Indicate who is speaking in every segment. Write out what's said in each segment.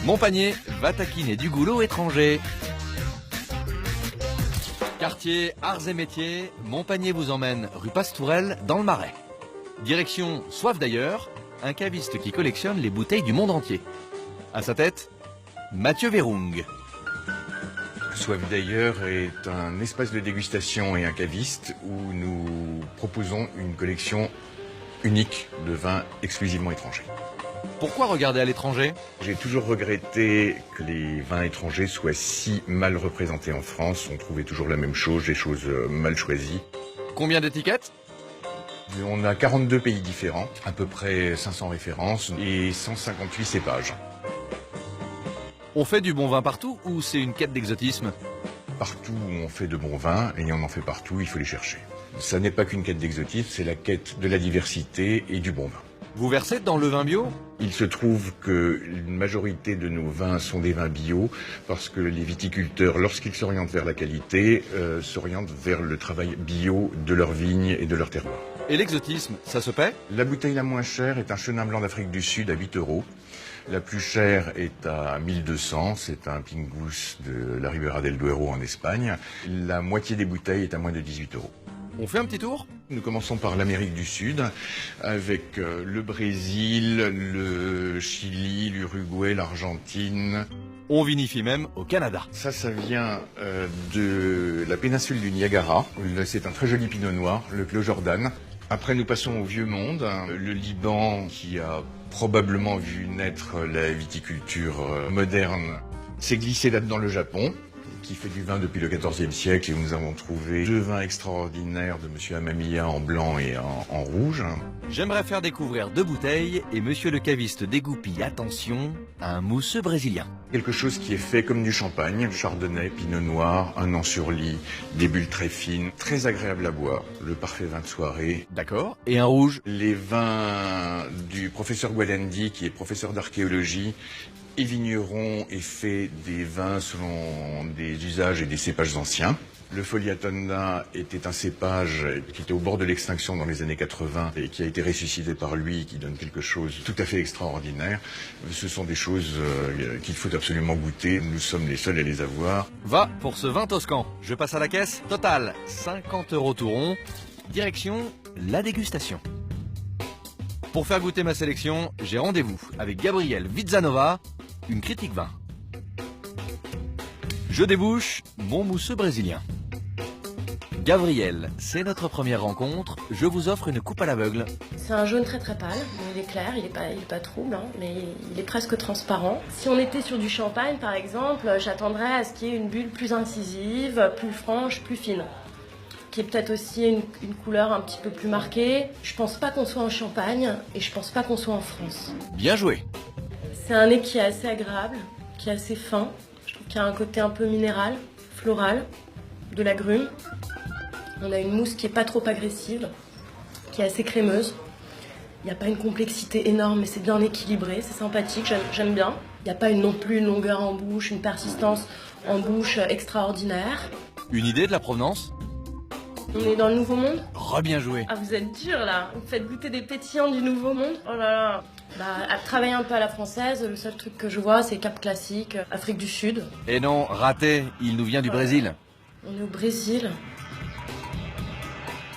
Speaker 1: Montpagnier va taquiner du goulot étranger. Quartier Arts et Métiers, Montpagnier vous emmène rue Pastourelle dans le Marais. Direction Soif d'ailleurs, un caviste qui collectionne les bouteilles du monde entier. À sa tête, Mathieu Verung.
Speaker 2: Soif d'ailleurs est un espace de dégustation et un caviste où nous proposons une collection unique de vins exclusivement étrangers.
Speaker 1: Pourquoi regarder à l'étranger?
Speaker 2: J'ai toujours regretté que les vins étrangers soient si mal représentés en France. On trouvait toujours la même chose, des choses mal choisies.
Speaker 1: Combien d'étiquettes?
Speaker 2: On a 42 pays différents, à peu près 500 références et 158 cépages.
Speaker 1: On fait du bon vin partout ou c'est une quête d'exotisme?
Speaker 2: Partout où on fait de bons vins, et on en fait partout, il faut les chercher. Ça n'est pas qu'une quête d'exotisme, c'est la quête de la diversité et du bon vin.
Speaker 1: Vous versez dans le vin bio?
Speaker 2: Il se trouve que une majorité de nos vins sont des vins bio parce que les viticulteurs, lorsqu'ils s'orientent vers la qualité, s'orientent vers le travail bio de leurs vignes et de leur terroir.
Speaker 1: Et l'exotisme, ça se paie?
Speaker 2: La bouteille la moins chère est un Chenin blanc d'Afrique du Sud à 8 €. La plus chère est à 1200, c'est un Pingus de la Ribera del Duero en Espagne. La moitié des bouteilles est à moins de 18 €.
Speaker 1: On fait un petit tour?
Speaker 2: Nous commençons par l'Amérique du Sud, avec le Brésil, le Chili, l'Uruguay, l'Argentine.
Speaker 1: On vinifie même au Canada.
Speaker 2: Ça vient de la péninsule du Niagara. C'est un très joli pinot noir, le Clos Jordan. Après, nous passons au Vieux Monde, le Liban qui a probablement vu naître la viticulture moderne. S'est glissé là-dedans le Japon, qui fait du vin depuis le XIVe siècle, et où nous avons trouvé 2 vins extraordinaires de Monsieur Amamiya en blanc et en rouge.
Speaker 1: J'aimerais faire découvrir 2 bouteilles et monsieur le caviste dégoupille, attention, un mousseux brésilien.
Speaker 2: Quelque chose qui est fait comme du champagne, chardonnay, pinot noir, un an sur lit, des bulles très fines, très agréable à boire, le parfait vin de soirée.
Speaker 1: D'accord. Et un rouge?
Speaker 2: Les vins du professeur Gualendi, qui est professeur d'archéologie, et vigneron et fait des vins selon des usages et des cépages anciens. Le Foliatonda était un cépage qui était au bord de l'extinction dans les années 80 et qui a été ressuscité par lui, qui donne quelque chose de tout à fait extraordinaire. Ce sont des choses qu'il faut absolument goûter. Nous sommes les seuls à les avoir.
Speaker 1: Va pour ce vin toscan. Je passe à la caisse. Total, 50 € tout rond. Direction, la dégustation. Pour faire goûter ma sélection, j'ai rendez-vous avec Gabriel Vizzanova, une critique vin. Je débouche mon mousseux brésilien. Gabriel, c'est notre première rencontre. Je vous offre une coupe à l'aveugle.
Speaker 3: C'est un jaune très très pâle. Il est clair, il est pas trouble, hein, mais il est presque transparent. Si on était sur du champagne, par exemple, j'attendrais à ce qu'il y ait une bulle plus incisive, plus franche, plus fine. Qui est peut-être aussi une couleur un petit peu plus marquée. Je pense pas qu'on soit en Champagne et je pense pas qu'on soit en France.
Speaker 1: Bien joué.
Speaker 3: C'est un nez qui est assez agréable, qui est assez fin. Je trouve qu'il y a un côté un peu minéral, floral, de l'agrume. On a une mousse qui est pas trop agressive, qui est assez crémeuse. Il n'y a pas une complexité énorme, mais c'est bien équilibré, c'est sympathique, j'aime bien. Il n'y a pas non plus une longueur en bouche, une persistance en bouche extraordinaire.
Speaker 1: Une idée de la provenance?
Speaker 3: On est dans le Nouveau Monde?
Speaker 1: Bien joué.
Speaker 3: Ah, vous êtes dur là. Vous faites goûter des pétillants du Nouveau Monde? Oh là là. À travailler un peu à la française, le seul truc que je vois, c'est Cap Classique, Afrique du Sud.
Speaker 1: Et non, raté, il nous vient du Brésil.
Speaker 3: On est au Brésil.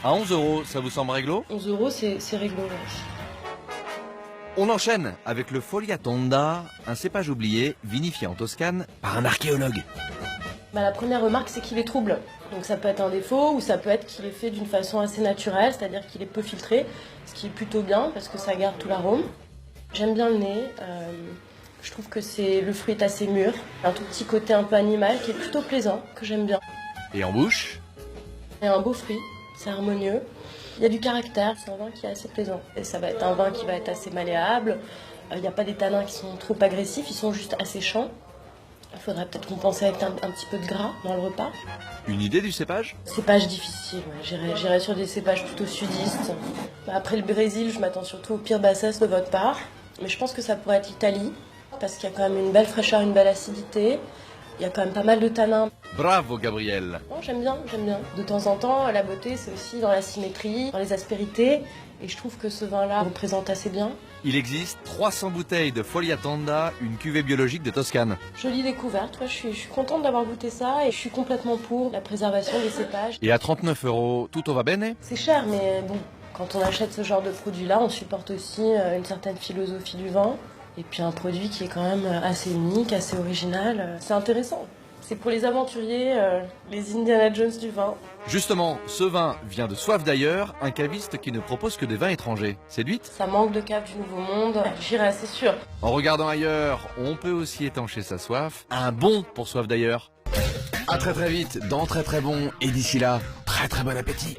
Speaker 1: À 11 €, ça vous semble réglo?
Speaker 3: 11 €, c'est réglo.
Speaker 1: On enchaîne avec le Foliatonda, un cépage oublié, vinifié en Toscane par un archéologue.
Speaker 3: La première remarque, c'est qu'il est trouble. Donc ça peut être un défaut ou ça peut être qu'il est fait d'une façon assez naturelle, c'est-à-dire qu'il est peu filtré, ce qui est plutôt bien parce que ça garde tout l'arôme. J'aime bien le nez. Je trouve que le fruit est assez mûr. Un tout petit côté un peu animal qui est plutôt plaisant, que j'aime bien.
Speaker 1: Et en bouche?
Speaker 3: Il y a un beau fruit, c'est harmonieux. Il y a du caractère, c'est un vin qui est assez plaisant. Et ça va être un vin qui va être assez malléable. Il n'y a pas des tanins qui sont trop agressifs, ils sont juste asséchants. Il faudrait peut-être compenser avec un petit peu de gras dans le repas.
Speaker 1: Une idée du cépage?
Speaker 3: Cépage difficile, ouais. J'irais sur des cépages plutôt sudistes. Après le Brésil, je m'attends surtout au pire bassesse de votre part. Mais je pense que ça pourrait être l'Italie, parce qu'il y a quand même une belle fraîcheur, une belle acidité. Il y a quand même pas mal de tanins.
Speaker 1: Bravo Gabriel.
Speaker 3: Non, j'aime bien. De temps en temps, la beauté, c'est aussi dans la symétrie, dans les aspérités. Et je trouve que ce vin-là représente assez bien.
Speaker 1: Il existe 300 bouteilles de Folia Tonda, une cuvée biologique de Toscane.
Speaker 3: Jolie découverte, je suis contente d'avoir goûté ça et je suis complètement pour la préservation des cépages.
Speaker 1: Et à 39 €, tout va bene?
Speaker 3: C'est cher, mais bon, quand on achète ce genre de produit-là, on supporte aussi une certaine philosophie du vin. Et puis un produit qui est quand même assez unique, assez original. C'est intéressant. C'est pour les aventuriers, les Indiana Jones du vin.
Speaker 1: Justement, ce vin vient de Soif d'ailleurs, un caviste qui ne propose que des vins étrangers. Séduite?
Speaker 3: Ça manque de cave du Nouveau Monde, j'irai, c'est sûr.
Speaker 1: En regardant ailleurs, on peut aussi étancher sa soif. Un bon pour Soif d'ailleurs. À très vite, dans Très Très Bon, et d'ici là, très très bon appétit.